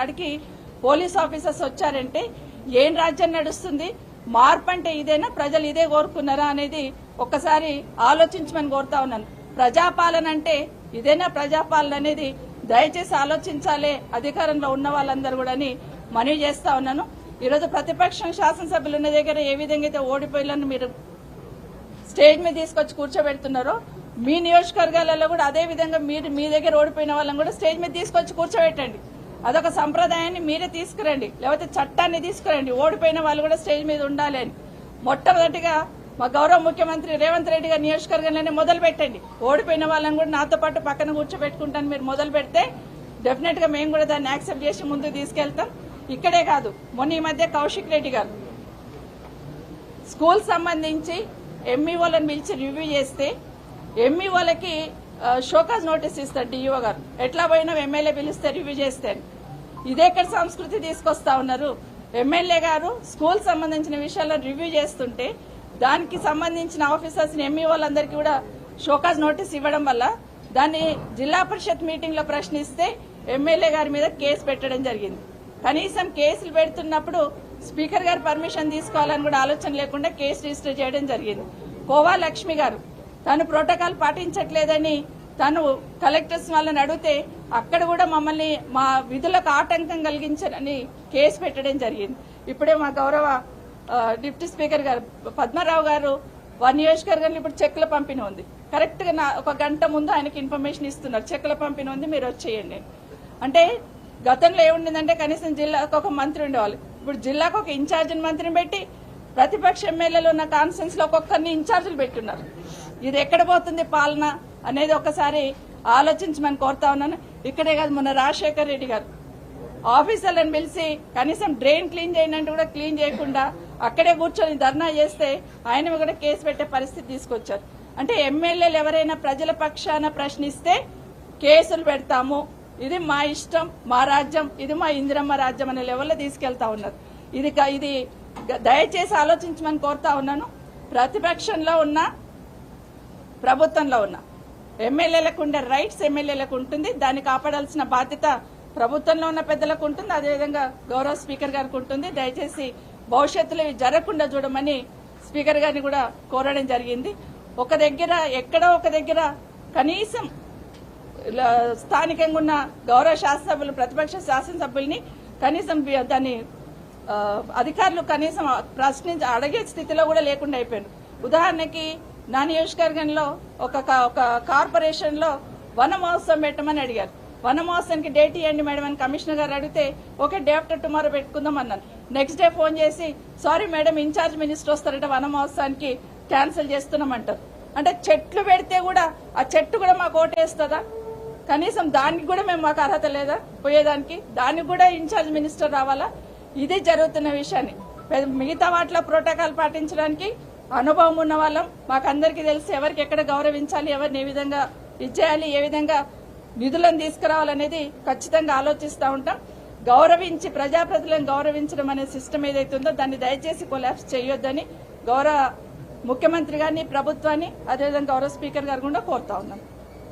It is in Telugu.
అడికి పోలీస్ ఆఫీసర్స్ వచ్చారంటే ఏం రాజ్యం నడుస్తుంది, మార్పు అంటే ఇదేనా, ప్రజలు ఇదే కోరుకున్నారా అనేది ఒక్కసారి ఆలోచించమని కోరుతా ఉన్నాను. ప్రజాపాలన అంటే ఇదేనా ప్రజాపాలన అనేది దయచేసి ఆలోచించాలి అధికారంలో ఉన్న వాళ్ళందరూ కూడా మనవి చేస్తా ఉన్నాను. ఈరోజు ప్రతిపక్షం శాసనసభ్యులు ఉన్న దగ్గర ఏ విధంగా అయితే ఓడిపోయాలని మీరు స్టేజ్ మీద తీసుకొచ్చి కూర్చోబెడుతున్నారో, మీ నియోజకవర్గాలలో కూడా అదే విధంగా మీరు మీ దగ్గర ఓడిపోయిన వాళ్ళని కూడా స్టేజ్ మీద తీసుకొచ్చి కూర్చోబెట్టండి. అదొక సంప్రదాయాన్ని మీరే తీసుకురండి, లేకపోతే చట్టాన్ని తీసుకురండి. ఓడిపోయిన వాళ్ళు కూడా స్టేజ్ మీద ఉండాలి అని మొట్టమొదటిగా మా గౌరవ ముఖ్యమంత్రి రేవంత్ రెడ్డి గారి నియోజకవర్గంలోనే మొదలు పెట్టండి. ఓడిపోయిన వాళ్ళని కూడా నాతో పాటు పక్కన కూర్చోబెట్టుకుంటాను మీరు మొదలు పెడితే డెఫినెట్ గా మేము కూడా దాన్ని యాక్సెప్ట్ చేసి ముందుకు తీసుకెళ్తాం. ఇక్కడే కాదు, మొన్న ఈ మధ్య కౌశిక్ రెడ్డి గారు స్కూల్ సంబంధించి ఎంఈఓలను పిలిచి రివ్యూ చేస్తే ఎంఈఓలకి షోకాజ్ నోటీస్ ఇస్తారు డిఈఓ గారు. ఎట్లా పోయినా ఎమ్మెల్యే పిలిస్తే రివ్యూ చేస్తే ఇదేక్కడ సంస్కృతి తీసుకొస్తా ఉన్నారు. ఎమ్మెల్యే గారు స్కూల్ సంబంధించిన విషయాలను రివ్యూ చేస్తుంటే దానికి సంబంధించిన ఆఫీసర్స్ ఎంఈఓలందరికీ కూడా షోకాజ్ నోటీస్ ఇవ్వడం వల్ల దాన్ని జిల్లా పరిషత్ మీటింగ్ లో ప్రశ్నిస్తే ఎమ్మెల్యే గారి మీద కేసు పెట్టడం జరిగింది. కనీసం కేసులు పెడుతున్నప్పుడు స్పీకర్ గారు పర్మిషన్ తీసుకోవాలని కూడా ఆలోచన లేకుండా కేసు రిజిస్టర్ చేయడం జరిగింది. కోవా లక్ష్మి గారు తను ప్రోటోకాల్ పాటించట్లేదని తను కలెక్టర్స్ వాళ్ళని అడిగితే అక్కడ కూడా మమ్మల్ని మా విధులకు ఆటంకం కలిగించారని కేసు పెట్టడం జరిగింది. ఇప్పుడే మా గౌరవ డిప్యూటీ స్పీకర్ గారు పద్మారావు గారు వారి నియోజకవర్గంలో ఇప్పుడు చెక్కుల పంపిణీ ఉంది. కరెక్ట్ గా ఒక గంట ముందు ఆయనకి ఇన్ఫర్మేషన్ ఇస్తున్నారు, చెక్కుల పంపిణీ ఉంది మీరు వచ్చేయండి. అంటే గతంలో ఏముండిందంటే కనీసం జిల్లాకు ఒక మంత్రి ఉండేవాళ్ళు, ఇప్పుడు జిల్లాకు ఒక ఇన్ఛార్జిని మంత్రిని పెట్టి ప్రతిపక్ష ఎమ్మెల్యేలు ఉన్న కాన్ఫరెన్స్ లో ఒక్కొక్కరిని ఇన్ఛార్జీలు పెట్టున్నారు. ఇది ఎక్కడ పోతుంది పాలన అనేది ఒకసారి ఆలోచించమని కోరుతా ఉన్నాను. ఇక్కడే కాదు, మొన్న రాజశేఖర్ రెడ్డి గారు ఆఫీసర్లను పిలిచి కనీసం డ్రైన్ క్లీన్ చేయండి అంటే కూడా క్లీన్ చేయకుండా అక్కడే కూర్చొని ధర్నా చేస్తే ఆయన కూడా కేసు పెట్టే పరిస్థితి తీసుకొచ్చారు. అంటే ఎమ్మెల్యేలు ఎవరైనా ప్రజల పక్షాన ప్రశ్నిస్తే కేసులు పెడతాము, ఇది మా ఇష్టం, మా రాజ్యం, ఇది మా ఇందిరమ్మ రాజ్యం అనే లెవెల్లో తీసుకెళ్తా ఉన్నారు. ఇది దయచేసి ఆలోచించమని కోరుతా ఉన్నాను. ప్రతిపక్షంలో ఉన్న ప్రభుత్వంలో ఉన్న ఎమ్మెల్యేలకు ఉండే రైట్స్ ఎమ్మెల్యేలకు ఉంటుంది, దాన్ని కాపాడాల్సిన బాధ్యత ప్రభుత్వంలో ఉన్న పెద్దలకు ఉంటుంది, అదేవిధంగా గౌరవ స్పీకర్ గారికి ఉంటుంది. దయచేసి భవిష్యత్తులో ఇవి జరగకుండా చూడమని స్పీకర్ గారిని కూడా కోరడం జరిగింది. ఒక దగ్గర ఎక్కడో ఒక దగ్గర కనీసం స్థానికంగా ఉన్న గౌరవ శాసనసభ్యులు ప్రతిపక్ష శాసనసభ్యుల్ని కనీసం దాన్ని అధికారులు కనీసం అడిగే స్థితిలో కూడా లేకుండా అయిపోయారు. ఉదాహరణకి నా నియోజకవర్గంలో ఒక కార్పొరేషన్ లో వన మహోత్సవం పెట్టమని అడిగారు. వన మహోత్సవానికి డేట్ ఇవ్వండి మేడం అని కమిషనర్ గారు అడిగితే ఓకే డే ఆఫ్టర్ టుమారో పెట్టుకుందాం అన్నాను. నెక్స్ట్ డే ఫోన్ చేసి సారీ మేడం ఇన్ఛార్జ్ మినిస్టర్ వస్తారంటే వన మహోత్సవానికి క్యాన్సిల్ చేస్తున్నామంటారు. అంటే చెట్లు పెడితే కూడా ఆ చెట్టు కూడా మాకు ఓటేస్తుందా? కనీసం దానికి కూడా మాకు అర్హత లేదా పోయేదానికి? దానికి కూడా ఇన్ఛార్జ్ మినిస్టర్ రావాలా? ఇది జరుగుతున్న విషయాన్ని మిగతా వాటిలో ప్రోటోకాల్ పాటించడానికి అనుభవం ఉన్న వాళ్ళం, మాకందరికీ తెలిసి ఎవరికి ఎక్కడ గౌరవించాలి, ఎవరిని ఏ విధంగా ఇచ్చేయాలి, ఏ విధంగా నిధులను తీసుకురావాలనేది ఖచ్చితంగా ఆలోచిస్తూ ఉంటాం. గౌరవించి ప్రజాప్రతినిధులను గౌరవించడం అనే సిస్టమ్ ఏదైతే ఉందో దాన్ని దయచేసి కొలాప్స్ చేయొద్దని గౌరవ ముఖ్యమంత్రి గారిని, ప్రభుత్వాన్ని, అదేవిధంగా గౌరవ స్పీకర్ గారు కూడా కోరుతా ఉన్నాం.